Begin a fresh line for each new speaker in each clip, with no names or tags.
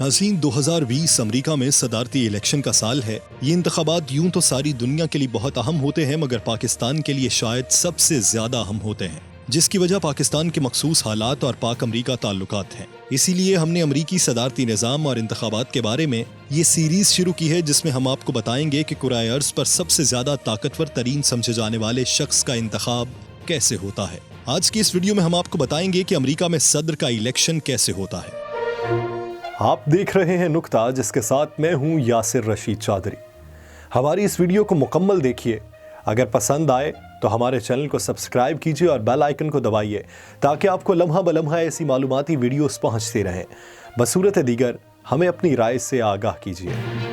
नाज़रीन, 2020 अमेरिका में सदारती इलेक्शन का साल है। ये इंतखाबात यूं तो सारी दुनिया के लिए बहुत अहम होते हैं, मगर पाकिस्तान के लिए शायद सबसे ज्यादा अहम होते हैं, जिसकी वजह पाकिस्तान के मखसूस हालात और पाक अमरीका ताल्लुकात हैं। इसीलिए हमने अमरीकी सदारती निज़ाम और इंतखाबात के बारे में ये सीरीज शुरू की है, जिसमें हम आपको बताएंगे कि कुराए अर्ज़ पर सबसे ज्यादा ताकतवर तरीन समझे जाने वाले शख्स का इंतखाब कैसे होता है। आज की इस वीडियो में हम आपको बताएंगे कि अमरीका में सदर का इलेक्शन कैसे होता है। आप देख रहे हैं नुक्ता, जिसके साथ मैं हूं यासिर रशीद चौधरी। हमारी इस वीडियो को मुकम्मल देखिए। अगर पसंद आए तो हमारे चैनल को सब्सक्राइब कीजिए और बेल आइकन को दबाइए, ताकि आपको लम्हा बलम्हा ऐसी मालूमाती वीडियोस पहुंचती रहें। बसूरत दीगर हमें अपनी राय से आगाह कीजिए।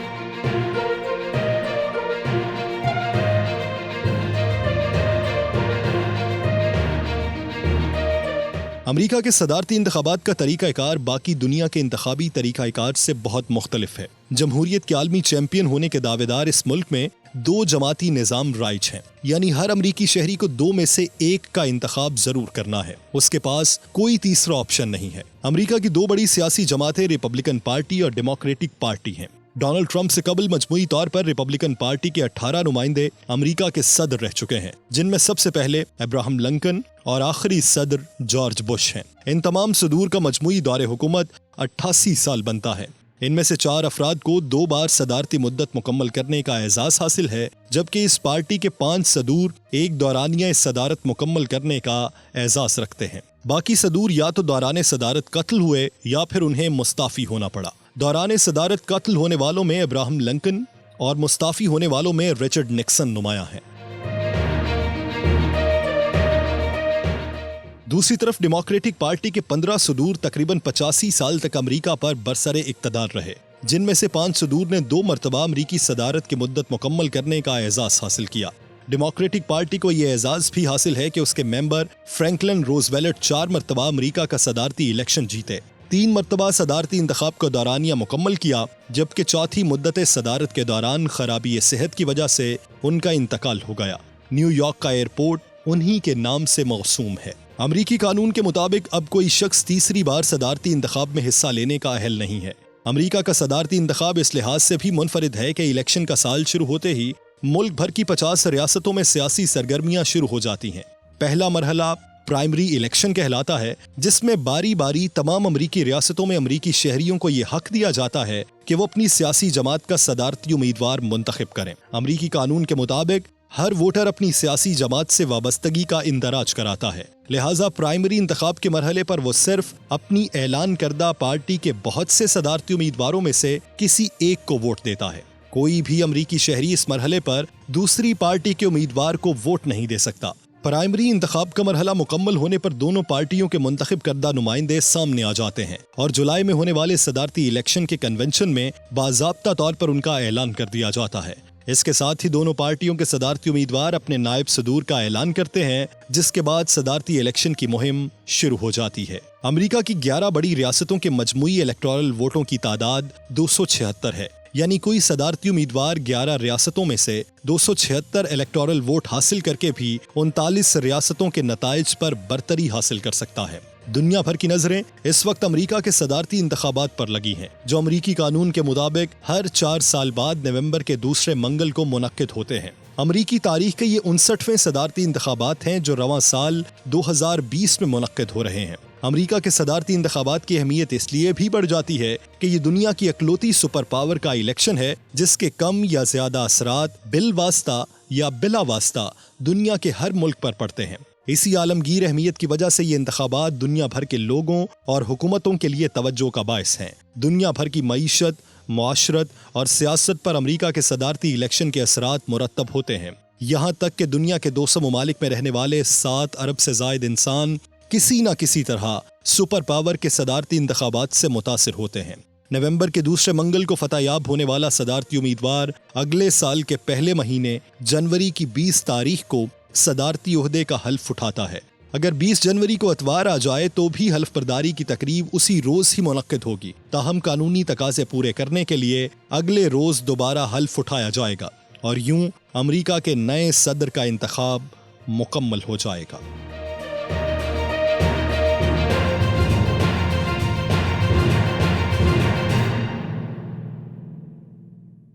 अमरीका के सदारती इंतखाबात का तरीक़ाकार बाकी दुनिया के इंतखाबी तरीक़ाकार से बहुत मुख्तलिफ है। जमहूरियत के आलमी चैंपियन होने के दावेदार इस मुल्क में दो जमाती निज़ाम राइज हैं, यानी हर अमरीकी शहरी को दो में से एक का इंतखाब जरूर करना है। उसके पास कोई तीसरा ऑप्शन नहीं है। अमरीका की दो बड़ी सियासी जमातें रिपब्लिकन पार्टी और डेमोक्रेटिक पार्टी हैं। डोनाल्ड ट्रंप से कबल मजमूई तौर पर रिपब्लिकन पार्टी के 18 नुमाइंदे अमेरिका के सदर रह चुके हैं, जिनमें सबसे पहले अब्राहम लिंकन और आखिरी सदर जॉर्ज बुश हैं। इन तमाम सदूर का मजमूई दौरे हुकूमत 88 साल बनता है। इनमें से 4 अफराद को 2 बार सदारती मुद्दत मुकम्मल करने का एजाज हासिल है, जबकि इस पार्टी के 5 सदूर एक दौरानिया सदारत मुकम्मल करने का एजाज रखते हैं। बाकी सदूर या तो दौरान सदारत कत्ल हुए या फिर उन्हें मुस्ताफी होना पड़ा। दौरान सदारत कत्ल होने वालों में अब्राहम लिंकन और मुस्ताफी होने वालों में रिचर्ड निक्सन नुमाया है। दूसरी तरफ डेमोक्रेटिक पार्टी के 15 सदूर तकरीबन 85 साल तक अमेरिका पर बरसरे इक्तदार रहे, जिनमें से 5 सदूर ने 2 मरतबा अमरीकी सदारत की मुद्दत मुकम्मल करने का एजाज हासिल किया। डेमोक्रेटिक पार्टी को यह एजाज भी हासिल है कि उसके मेंबर फ्रैंकलिन रोजवेल्ट 4 मरतबा अमरीका का सदारती इलेक्शन जीते, 3 मरतबा सदारती इंतखाब का दौरानिया मुकम्मल किया, जबकि चौथी मुद्दत सदारत के दौरान खराबी सेहत की वजह से उनका इंतकाल हो गया। न्यूयॉर्क का एयरपोर्ट उन्हीं के नाम से मौसूम है। अमरीकी कानून के मुताबिक अब कोई शख्स तीसरी बार सदारती इंतखाब में हिस्सा लेने का अहल नहीं है। अमरीका का सदारती इंतखाब इस लिहाज से भी मुनफरिद है कि इलेक्शन का साल शुरू होते ही मुल्क भर की 50 रियासतों में सियासी सरगर्मियां शुरू हो जाती हैं। पहला मरहला प्राइमरी इलेक्शन कहलाता है, जिसमें बारी बारी तमाम अमरीकी रियासतों में अमरीकी शहरियों को यह हक दिया जाता है कि वो अपनी सियासी जमात का सदारती उम्मीदवार मुंतखब करें। अमरीकी कानून के मुताबिक हर वोटर अपनी सियासी जमात से वाबस्तगी का इंदराज कराता है, लिहाजा प्राइमरी इंतखाब के मरहले पर वो सिर्फ अपनी ऐलान करदा पार्टी के बहुत से सदारती उम्मीदवारों में से किसी एक को वोट देता है। कोई भी अमरीकी शहरी इस मरहले पर दूसरी पार्टी के उम्मीदवार को वोट नहीं दे सकता। प्राइमरी इंतखाब का मरहला मुकम्मल होने पर दोनों पार्टियों के मुंतखब करदा नुमाइंदे सामने आ जाते हैं और जुलाई में होने वाले सदारती इलेक्शन के कन्वेंशन में बाज़ाब्ता तौर पर उनका ऐलान कर दिया जाता है। इसके साथ ही दोनों पार्टियों के सदारती उम्मीदवार अपने नायब सदूर का ऐलान करते हैं, जिसके बाद सदारती इलेक्शन की मुहिम शुरू हो जाती है। अमेरिका की 11 बड़ी रियासतों के मजमूई इलेक्टोरल वोटों की तादाद 276 है, यानी कोई सदारती उम्मीदवार 11 रियासतों में से 276 इलेक्टोरल वोट हासिल करके भी 39 रियासतों के नताइज पर बरतरी हासिल कर सकता है। दुनिया भर की नजरें इस वक्त अमेरिका के सदारती इंतखाबात पर लगी हैं, जो अमेरिकी कानून के मुताबिक हर 4 साल बाद नवंबर के दूसरे मंगल को मुनक्किद होते हैं। अमेरिकी तारीख के ये 59वें सदारती इंतखाबात हैं, जो रवां साल 2020 में मुनक्किद हो रहे हैं। अमेरिका के सदारती इंतखाबात की अहमियत इसलिए भी बढ़ जाती है कि ये दुनिया की अकलौती सुपर पावर का इलेक्शन है, जिसके कम या ज्यादा असरात बिल वास्ता या बिला वास्ता दुनिया के हर मुल्क पर पड़ते हैं। इसी आलमगीर अहमियत की वजह से ये इंतखाबात दुनिया भर के लोगों और हुकूमतों के लिए तवज्जो का बायस हैं। दुनिया भर की मईशत, मुआशरत और सियासत पर अमेरिका के सदारती इलेक्शन के असरात मुरतब होते हैं। यहाँ तक कि दुनिया के 200 ममालिक में रहने वाले 7 अरब से जायद इंसान किसी न किसी तरह सुपर पावर के सदारती इंतखाबात से मुतासिर होते हैं। नवंबर के दूसरे मंगल को फतहयाब होने वाला सदारती उम्मीदवार अगले साल के पहले महीने जनवरी की 20 तारीख को सदारती ओहदे का हल्फ उठाता है। अगर 20 जनवरी को अतवार आ जाए तो भी हल्फ बर्दारी की तकरीब उसी रोज ही मुनक्किद होगी। ताहम कानूनी तकाजे पूरे करने के लिए अगले रोज दोबारा हल्फ उठाया जाएगा और यूं अमेरिका के नए सदर का इंतखाब मुकम्मल हो जाएगा।